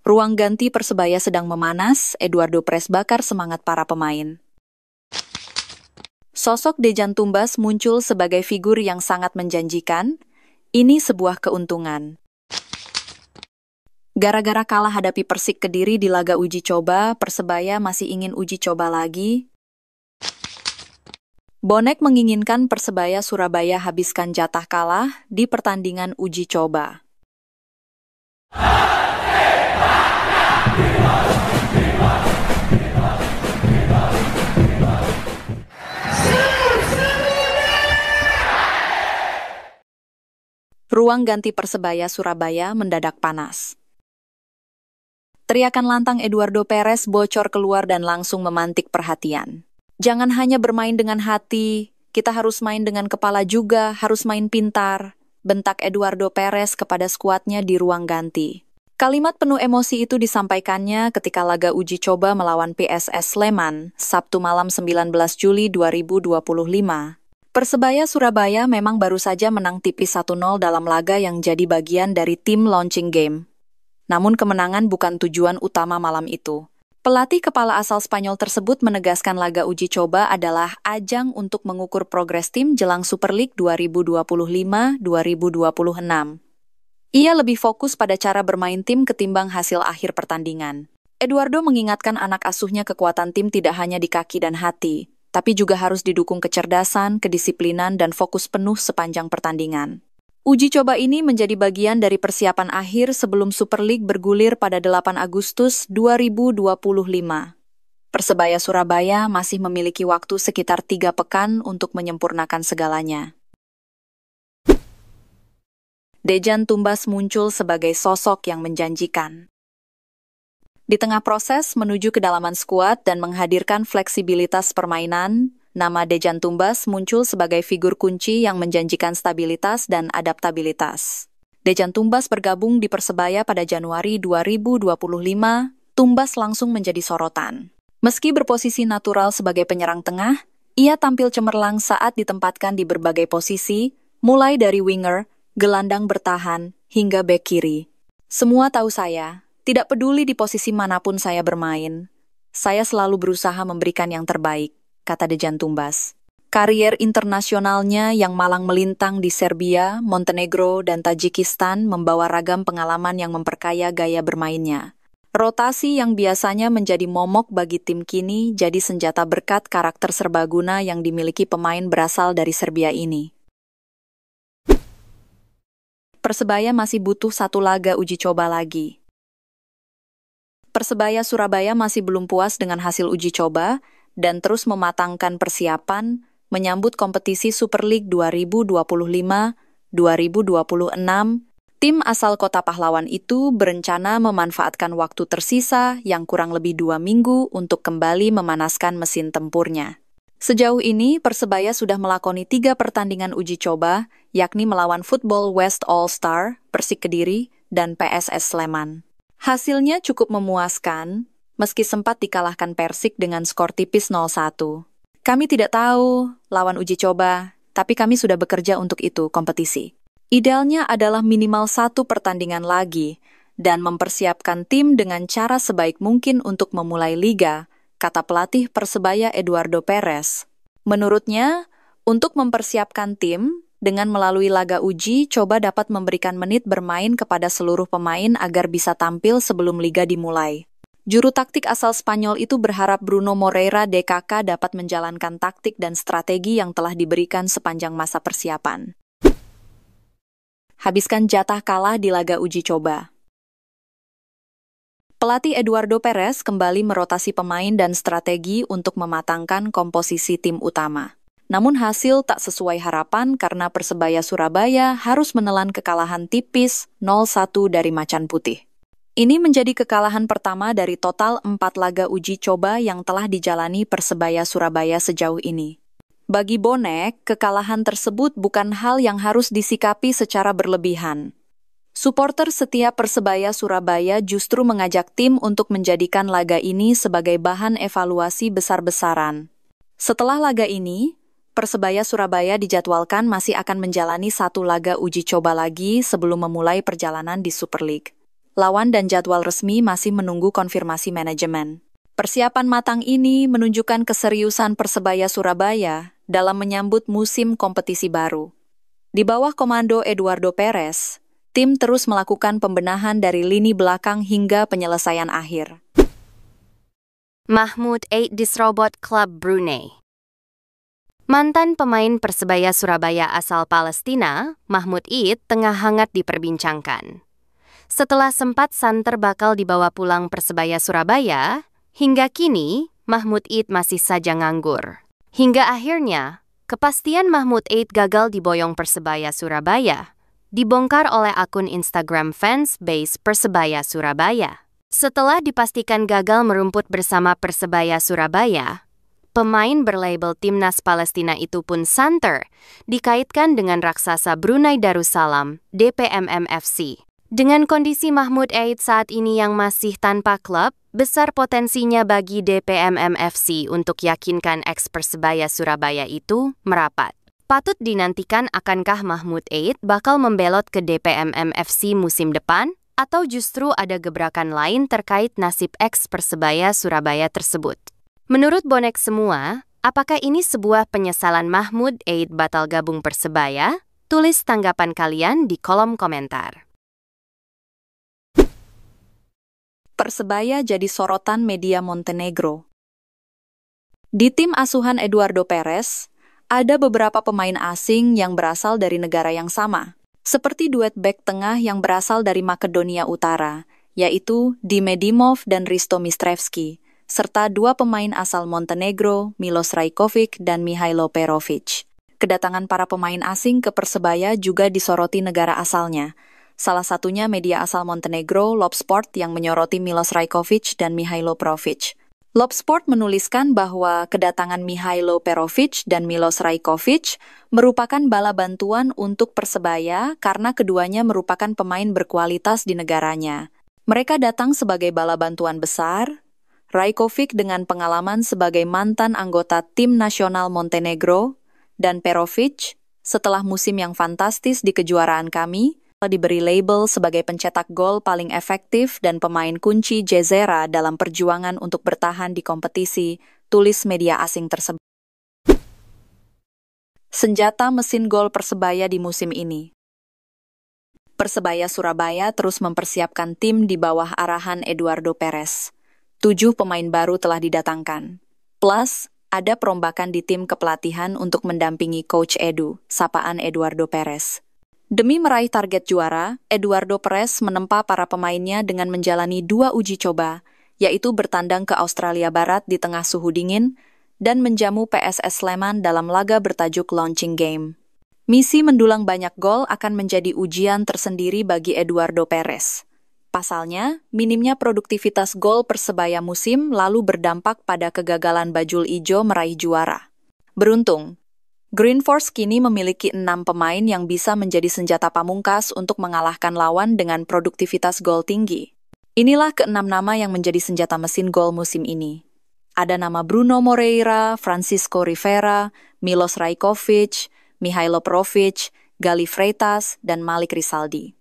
Ruang ganti Persebaya sedang memanas, Eduardo Perez bakar semangat para pemain. Sosok Dejan Tumbas muncul sebagai figur yang sangat menjanjikan. Ini sebuah keuntungan. Gara-gara kalah hadapi Persik Kediri di laga uji coba, Persebaya masih ingin uji coba lagi. Bonek menginginkan Persebaya Surabaya habiskan jatah kalah di pertandingan uji coba. Ruang ganti Persebaya Surabaya mendadak panas. Teriakan lantang Eduardo Perez bocor keluar dan langsung memantik perhatian. Jangan hanya bermain dengan hati, kita harus main dengan kepala juga, harus main pintar, bentak Eduardo Perez kepada skuadnya di ruang ganti. Kalimat penuh emosi itu disampaikannya ketika laga uji coba melawan PSS Sleman, Sabtu malam 19 Juli 2025. Persebaya Surabaya memang baru saja menang tipis 1-0 dalam laga yang jadi bagian dari tim launching game. Namun kemenangan bukan tujuan utama malam itu. Pelatih kepala asal Spanyol tersebut menegaskan laga uji coba adalah ajang untuk mengukur progres tim jelang Super League 2025-2026. Ia lebih fokus pada cara bermain tim ketimbang hasil akhir pertandingan. Eduardo mengingatkan anak asuhnya kekuatan tim tidak hanya di kaki dan hati, tapi juga harus didukung kecerdasan, kedisiplinan, dan fokus penuh sepanjang pertandingan. Uji coba ini menjadi bagian dari persiapan akhir sebelum Super League bergulir pada 8 Agustus 2025. Persebaya Surabaya masih memiliki waktu sekitar 3 pekan untuk menyempurnakan segalanya. Dejan Tumbas muncul sebagai sosok yang menjanjikan. Di tengah proses menuju kedalaman skuad dan menghadirkan fleksibilitas permainan, nama Dejan Tumbas muncul sebagai figur kunci yang menjanjikan stabilitas dan adaptabilitas. Dejan Tumbas bergabung di Persebaya pada Januari 2025, Tumbas langsung menjadi sorotan. Meski berposisi natural sebagai penyerang tengah, ia tampil cemerlang saat ditempatkan di berbagai posisi, mulai dari winger, gelandang bertahan, hingga bek kiri. Semua tahu saya, tidak peduli di posisi manapun saya bermain. Saya selalu berusaha memberikan yang terbaik, kata Dejan Tumbas. Karier internasionalnya yang malang melintang di Serbia, Montenegro, dan Tajikistan membawa ragam pengalaman yang memperkaya gaya bermainnya. Rotasi yang biasanya menjadi momok bagi tim kini jadi senjata berkat karakter serbaguna yang dimiliki pemain berasal dari Serbia ini. Persebaya masih butuh 1 laga uji coba lagi. Persebaya Surabaya masih belum puas dengan hasil uji coba dan terus mematangkan persiapan menyambut kompetisi Super League 2025-2026. Tim asal Kota Pahlawan itu berencana memanfaatkan waktu tersisa yang kurang lebih 2 minggu untuk kembali memanaskan mesin tempurnya. Sejauh ini, Persebaya sudah melakoni 3 pertandingan uji coba, yakni melawan Football West All-Star, Persik Kediri, dan PSS Sleman. Hasilnya cukup memuaskan, meski sempat dikalahkan Persik dengan skor tipis 0-1. Kami tidak tahu lawan uji coba, tapi kami sudah bekerja untuk itu kompetisi. Idealnya adalah minimal 1 pertandingan lagi, dan mempersiapkan tim dengan cara sebaik mungkin untuk memulai liga, kata pelatih Persebaya Eduardo Perez. Menurutnya, untuk mempersiapkan tim, dengan melalui laga uji, coba dapat memberikan menit bermain kepada seluruh pemain agar bisa tampil sebelum liga dimulai. Juru taktik asal Spanyol itu berharap Bruno Moreira DKK dapat menjalankan taktik dan strategi yang telah diberikan sepanjang masa persiapan. Habiskan jatah kalah di laga uji coba. Pelatih Eduardo Perez kembali merotasi pemain dan strategi untuk mematangkan komposisi tim utama. Namun hasil tak sesuai harapan karena Persebaya Surabaya harus menelan kekalahan tipis 0-1 dari Macan Putih. Ini menjadi kekalahan pertama dari total 4 laga uji coba yang telah dijalani Persebaya Surabaya sejauh ini. Bagi Bonek, kekalahan tersebut bukan hal yang harus disikapi secara berlebihan. Supporter setia Persebaya Surabaya justru mengajak tim untuk menjadikan laga ini sebagai bahan evaluasi besar-besaran. Setelah laga ini, Persebaya Surabaya dijadwalkan masih akan menjalani 1 laga uji coba lagi sebelum memulai perjalanan di Super League. lawan dan jadwal resmi masih menunggu konfirmasi manajemen. Persiapan matang ini menunjukkan keseriusan Persebaya Surabaya dalam menyambut musim kompetisi baru. Di bawah komando Eduardo Perez, tim terus melakukan pembenahan dari lini belakang hingga penyelesaian akhir. Mahmud Eid diserobot klub Brunei. Mantan pemain Persebaya Surabaya asal Palestina, Mahmud Eid tengah hangat diperbincangkan. Setelah sempat santer bakal dibawa pulang Persebaya Surabaya, hingga kini Mahmud Eid masih saja nganggur. Hingga akhirnya, kepastian Mahmud Eid gagal diboyong Persebaya Surabaya dibongkar oleh akun Instagram fansbase Persebaya Surabaya. Setelah dipastikan gagal merumput bersama Persebaya Surabaya, pemain berlabel Timnas Palestina itu pun santer dikaitkan dengan raksasa Brunei Darussalam, DPMM FC. Dengan kondisi Mahmud Eid saat ini yang masih tanpa klub, besar potensinya bagi DPMM FC untuk yakinkan ex-Persebaya Surabaya itu merapat. Patut dinantikan akankah Mahmud Eid bakal membelot ke DPMM FC musim depan? Atau justru ada gebrakan lain terkait nasib ex-Persebaya Surabaya tersebut. Menurut bonek semua, apakah ini sebuah penyesalan Mahmud Eid batal gabung Persebaya? Tulis tanggapan kalian di kolom komentar. Persebaya jadi sorotan media Montenegro. Di tim asuhan Eduardo Perez, ada beberapa pemain asing yang berasal dari negara yang sama. Seperti duet bek tengah yang berasal dari Makedonia Utara, yaitu Dimedimov dan Risto Mistrevski, serta dua pemain asal Montenegro, Milos Rajkovic dan Mihailo Perovic. Kedatangan para pemain asing ke Persebaya juga disoroti negara asalnya. Salah satunya media asal Montenegro, Lopsport, yang menyoroti Milos Rajkovic dan Mihailo Perovic. Lopsport menuliskan bahwa kedatangan Mihailo Perovic dan Milos Rajkovic merupakan bala bantuan untuk Persebaya karena keduanya merupakan pemain berkualitas di negaranya. Mereka datang sebagai bala bantuan besar. Rajkovic dengan pengalaman sebagai mantan anggota tim nasional Montenegro, dan Perovic setelah musim yang fantastis di kejuaraan kami, diberi label sebagai pencetak gol paling efektif dan pemain kunci Jezera dalam perjuangan untuk bertahan di kompetisi, tulis media asing tersebut. Senjata mesin gol Persebaya di musim ini. Persebaya Surabaya terus mempersiapkan tim di bawah arahan Eduardo Perez. 7 pemain baru telah didatangkan. Plus, ada perombakan di tim kepelatihan untuk mendampingi Coach Edu, sapaan Eduardo Perez. Demi meraih target juara, Eduardo Perez menempa para pemainnya dengan menjalani 2 uji coba, yaitu bertandang ke Australia Barat di tengah suhu dingin dan menjamu PSS Sleman dalam laga bertajuk Launching Game. Misi mendulang banyak gol akan menjadi ujian tersendiri bagi Eduardo Perez. Pasalnya, minimnya produktivitas gol Persebaya musim lalu berdampak pada kegagalan Bajul Ijo meraih juara. Beruntung, Green Force kini memiliki 6 pemain yang bisa menjadi senjata pamungkas untuk mengalahkan lawan dengan produktivitas gol tinggi. Inilah ke-6 nama yang menjadi senjata mesin gol musim ini. Ada nama Bruno Moreira, Francisco Rivera, Milos Rajkovic, Mihailo Perovic, Gali Freitas, dan Malik Rizaldi.